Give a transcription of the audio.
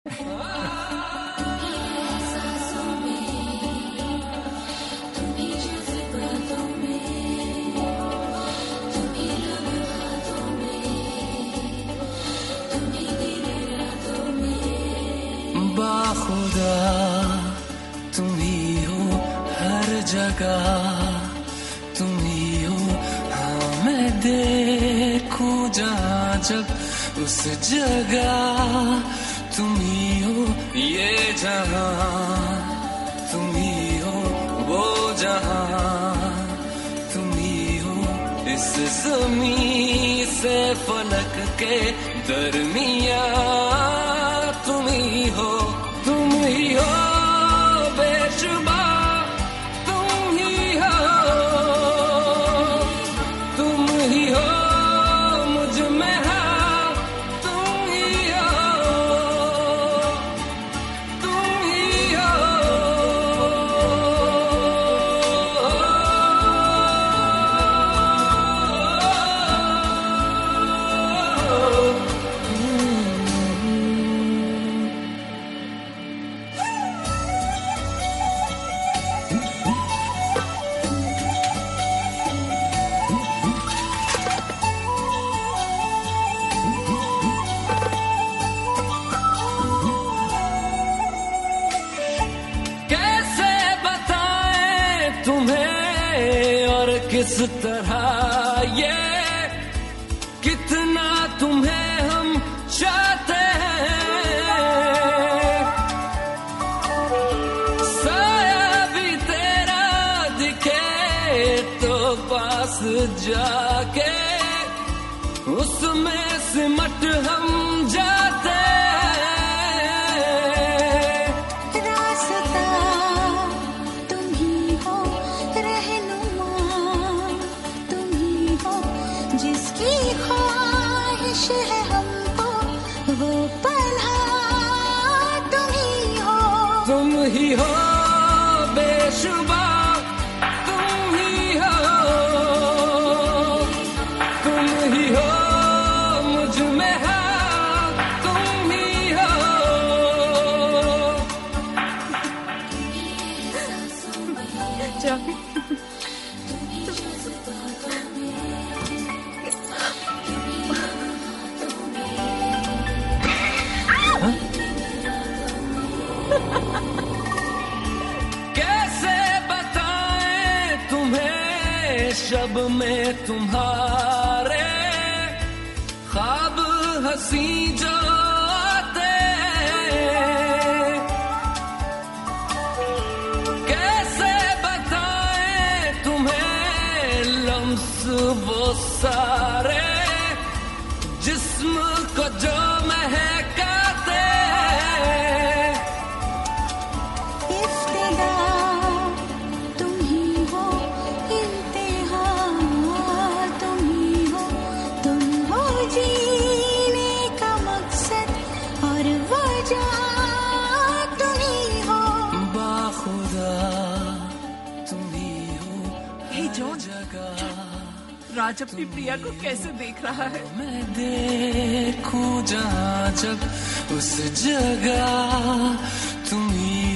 बाखुदा तुम ही हो हर जगह, तुम ही हो। हाँ मैं देखूं जहाँ जब उस जगह तुम ही हो। ये जहाँ तुम ही हो, वो जहाँ तुम ही हो। इस ज़मीं से फलक के दरमिया तुम ही हो, तुम ही हो बेशुबा, तुम ही हो, तुम ही हो मुझ में हाँ, तुम ही हो, तुम ही हो। कैसे बताएं तुम्हें और किस तरह ये कितना तुम्हें हम चाहते हैं। साया भी तेरा दिखे तो पास जाके उसमें सिमट हम जाते हैं। रास्ता तुम ही हो, रहनुमा तुम ही हो, जिसकी ख्वाहिश है हमको वो पनाह तुम ही हो। तुम ही हो बेशुबा, तुम ही हो, तुम ही हो मुझ में हाँ, तुम ही हो। जाके कैसे बताएं तुम्हें शब में तुम्हारे ख्वाब हंसी जो आते हैं। कैसे बताएं तुम्हें लम्स वो सारे जिस्म को जो महकाते हैं। इब्तिदा तुम ही हो, इंतहा तुम ही हो, तुम हो जीने का मकसद और वजह तुम ही हो। बाखुदा तुम ही हो हे जॉन, जगह राज अपनी प्रिया को कैसे देख रहा है। मैं देखूं जहाँ जब उस जगह तुम ही